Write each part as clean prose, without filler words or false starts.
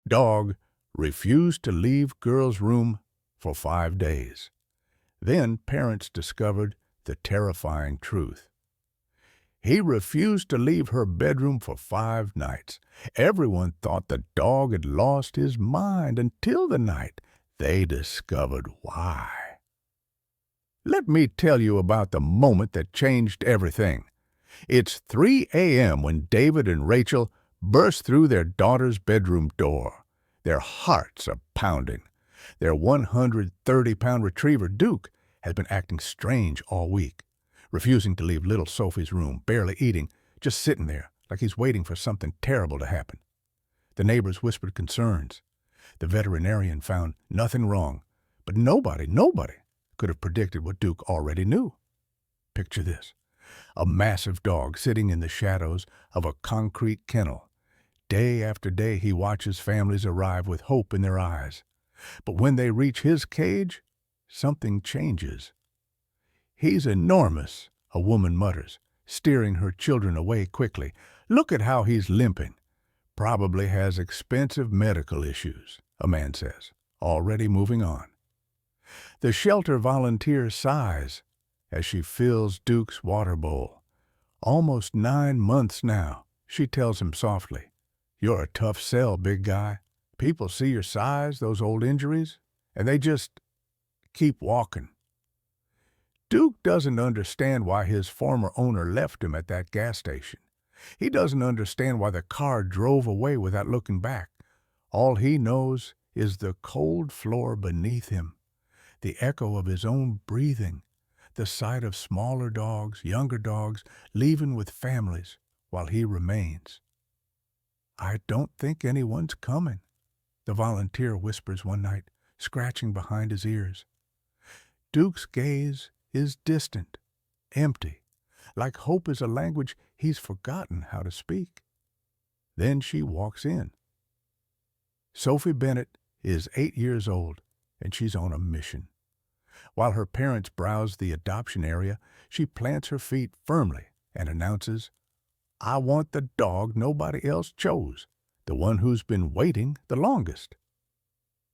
Dog refused to leave girl's room for 5 days. Then parents discovered the terrifying truth. He refused to leave her bedroom for 5 nights. Everyone thought the dog had lost his mind until the night they discovered why. Let me tell you about the moment that changed everything. It's 3 a.m. when David and Rachel burst through their daughter's bedroom door. Their hearts are pounding. Their 130-pound retriever, Duke, has been acting strange all week, refusing to leave little Sophie's room, barely eating, just sitting there like he's waiting for something terrible to happen. The neighbors whispered concerns. The veterinarian found nothing wrong, but nobody could have predicted what Duke already knew. Picture this: a massive dog sitting in the shadows of a concrete kennel. Day after day he watches families arrive with hope in their eyes. But when they reach his cage, something changes. "He's enormous," a woman mutters, steering her children away quickly. "Look at how he's limping. Probably has expensive medical issues," a man says, already moving on. The shelter volunteer sighs as she fills Duke's water bowl. "Almost 9 months now," she tells him softly. "You're a tough sell, big guy. People see your size, those old injuries, and they just keep walking." Duke doesn't understand why his former owner left him at that gas station. He doesn't understand why the car drove away without looking back. All he knows is the cold floor beneath him, the echo of his own breathing, the sight of smaller dogs, younger dogs, leaving with families while he remains. "I don't think anyone's coming," the volunteer whispers one night, scratching behind his ears. Duke's gaze is distant, empty, like hope is a language he's forgotten how to speak. Then she walks in. Sophie Bennett is 8 years old, and she's on a mission. While her parents browse the adoption area, she plants her feet firmly and announces, "I want the dog nobody else chose, the one who's been waiting the longest."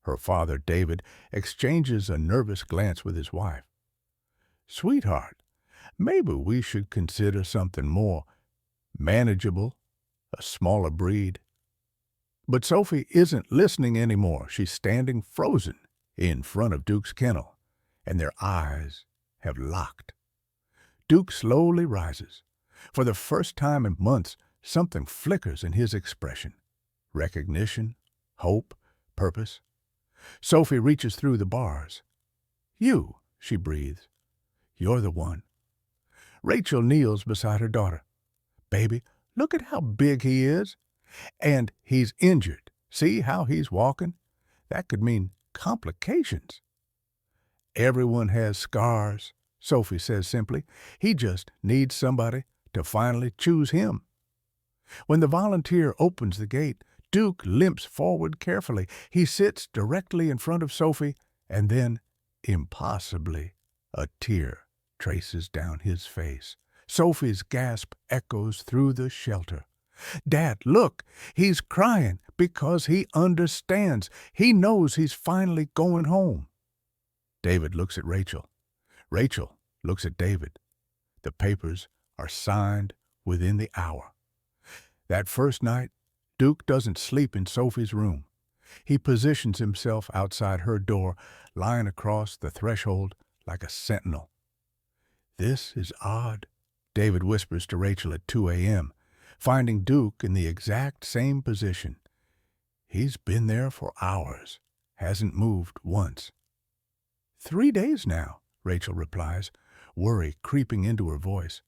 Her father, David, exchanges a nervous glance with his wife. "Sweetheart, maybe we should consider something more manageable, a smaller breed." But Sophie isn't listening anymore. She's standing frozen in front of Duke's kennel, and their eyes have locked. Duke slowly rises. For the first time in months, something flickers in his expression. Recognition, hope, purpose. Sophie reaches through the bars. "You," she breathes. "You're the one." Rachel kneels beside her daughter. "Baby, look at how big he is. And he's injured. See how he's walking? That could mean complications." "Everyone has scars," Sophie says simply. "He just needs somebody to finally choose him." When the volunteer opens the gate, Duke limps forward carefully. He sits directly in front of Sophie, and then, impossibly, a tear traces down his face. Sophie's gasp echoes through the shelter. "Dad, look, he's crying because he understands. He knows he's finally going home." David looks at Rachel. Rachel looks at David. The papers are signed within the hour. That first night, Duke doesn't sleep in Sophie's room. He positions himself outside her door, lying across the threshold like a sentinel. "This is odd," David whispers to Rachel at 2 a.m., finding Duke in the exact same position. He's been there for hours, hasn't moved once. 3 days now," Rachel replies, worry creeping into her voice.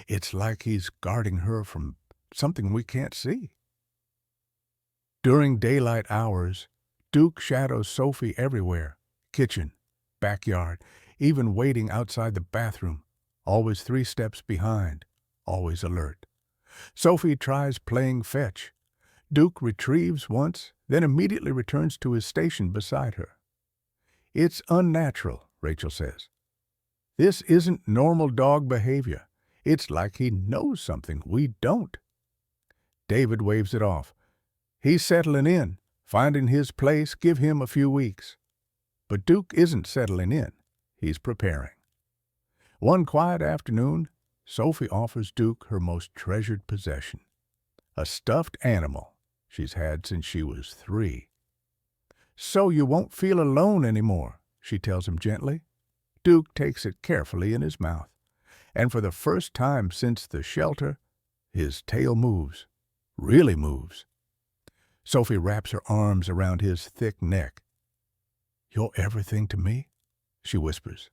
"It's like he's guarding her from something we can't see." During daylight hours, Duke shadows Sophie everywhere: kitchen, backyard, even waiting outside the bathroom, always 3 steps behind, always alert. Sophie tries playing fetch. Duke retrieves once, then immediately returns to his station beside her. "It's unnatural," Rachel says. "This isn't normal dog behavior. It's like he knows something we don't." David waves it off. "He's settling in. Finding his place, give him a few weeks. But Duke isn't settling in. He's preparing. One quiet afternoon, Sophie offers Duke her most treasured possession, a stuffed animal she's had since she was 3. "So you won't feel alone anymore," she tells him gently. Duke takes it carefully in his mouth, and for the first time since the shelter, his tail moves, really moves. Sophie wraps her arms around his thick neck. "You're everything to me," she whispers.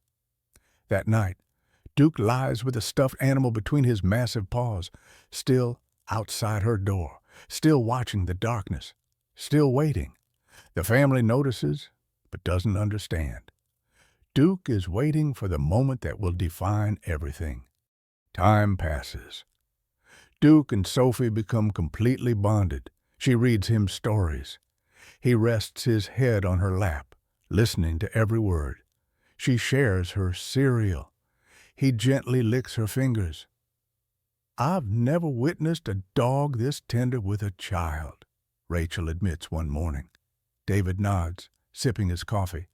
That night, Duke lies with the stuffed animal between his massive paws, still outside her door, still watching the darkness, still waiting. The family notices, but doesn't understand. Duke is waiting for the moment that will define everything. Time passes. Duke and Sophie become completely bonded. She reads him stories. He rests his head on her lap, listening to every word. She shares her cereal. He gently licks her fingers. "I've never witnessed a dog this tender with a child," Rachel admits one morning. David nods, sipping his coffee.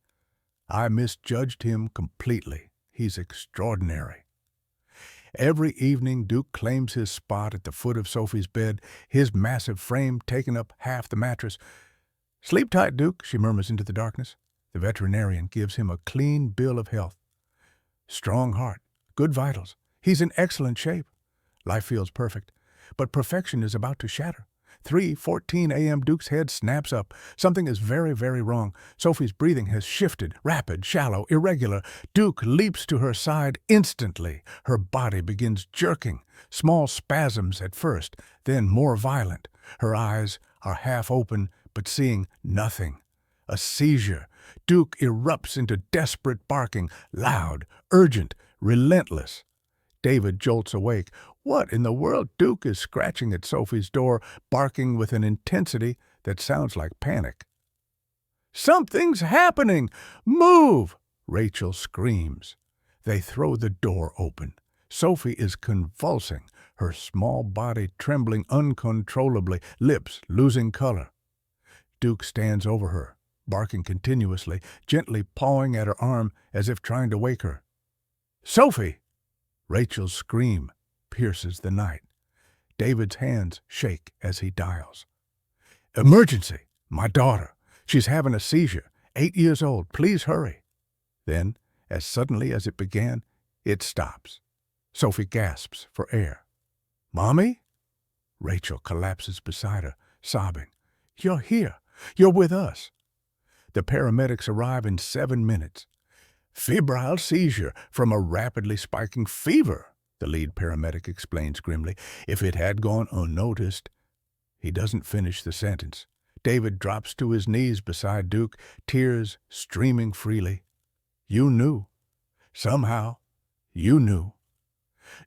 "I misjudged him completely. He's extraordinary." Every evening, Duke claims his spot at the foot of Sophie's bed, his massive frame taking up half the mattress. "Sleep tight, Duke," she murmurs into the darkness. The veterinarian gives him a clean bill of health. Strong heart, good vitals. He's in excellent shape. Life feels perfect, but perfection is about to shatter. 3:14 a.m. Duke's head snaps up. Something is very, very wrong. Sophie's breathing has shifted, rapid, shallow, irregular. Duke leaps to her side instantly. Her body begins jerking. Small spasms at first, then more violent. Her eyes are half open, but seeing nothing. A seizure. Duke erupts into desperate barking, loud, urgent, relentless. David jolts awake. What in the world? Duke is scratching at Sophie's door, barking with an intensity that sounds like panic. "Something's happening! Move!" Rachel screams. They throw the door open. Sophie is convulsing, her small body trembling uncontrollably, lips losing color. Duke stands over her, barking continuously, gently pawing at her arm as if trying to wake her. "Sophie!" Rachel's scream pierces the night. David's hands shake as he dials. "Emergency! My daughter! She's having a seizure. 8 years old. Please hurry." Then, as suddenly as it began, it stops. Sophie gasps for air. "Mommy?" Rachel collapses beside her, sobbing. "You're here. You're with us." The paramedics arrive in 7 minutes. "Febrile seizure from a rapidly spiking fever," the lead paramedic explains grimly. If it had gone unnoticed. He doesn't finish the sentence. David drops to his knees beside Duke, tears streaming freely. "You knew. Somehow, you knew."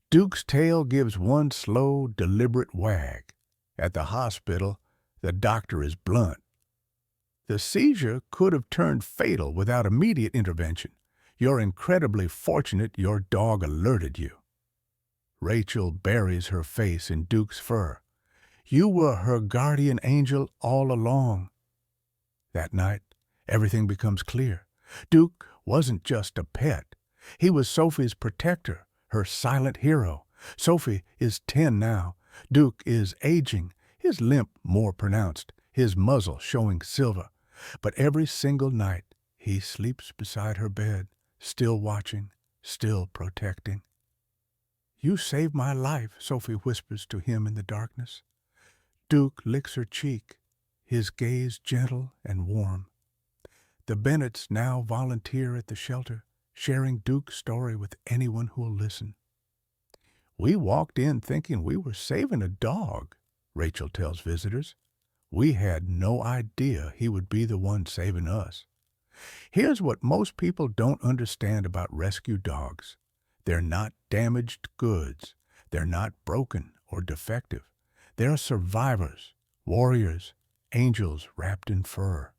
Duke's tail gives one slow, deliberate wag. At the hospital, the doctor is blunt. "The seizure could have turned fatal without immediate intervention. You're incredibly fortunate your dog alerted you." Rachel buries her face in Duke's fur. "You were her guardian angel all along." That night, everything becomes clear. Duke wasn't just a pet. He was Sophie's protector, her silent hero. Sophie is 10 now. Duke is aging, his limp more pronounced, his muzzle showing silver. But every single night, he sleeps beside her bed, still watching, still protecting. "You saved my life," Sophie whispers to him in the darkness. Duke licks her cheek, his gaze gentle and warm. The Bennetts now volunteer at the shelter, sharing Duke's story with anyone who'll listen. "We walked in thinking we were saving a dog," Rachel tells visitors. "We had no idea he would be the one saving us." Here's what most people don't understand about rescue dogs. They're not damaged goods. They're not broken or defective. They're survivors, warriors, angels wrapped in fur.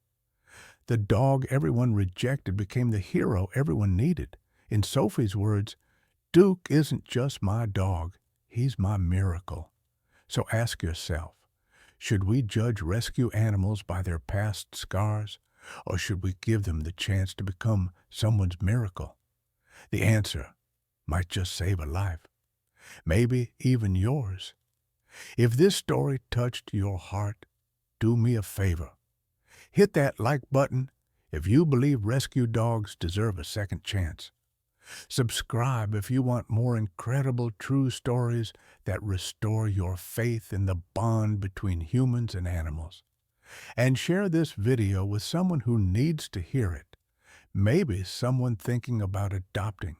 The dog everyone rejected became the hero everyone needed. In Sophie's words, "Duke isn't just my dog. He's my miracle." So ask yourself, Should we judge rescue animals by their past scars, or should we give them the chance to become someone's miracle? The answer might just save a life, maybe even yours. If this story touched your heart, do me a favor. Hit that like button if you believe rescue dogs deserve a second chance. Subscribe if you want more incredible true stories that restore your faith in the bond between humans and animals. And share this video with someone who needs to hear it. Maybe someone thinking about adopting,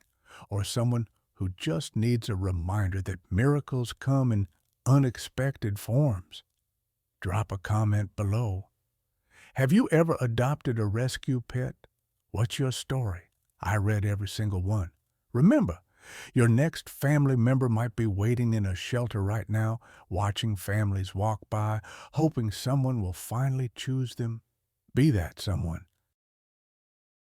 or someone who just needs a reminder that miracles come in unexpected forms. Drop a comment below. Have you ever adopted a rescue pet? What's your story? I read every single one. Remember, your next family member might be waiting in a shelter right now, watching families walk by, hoping someone will finally choose them. Be that someone.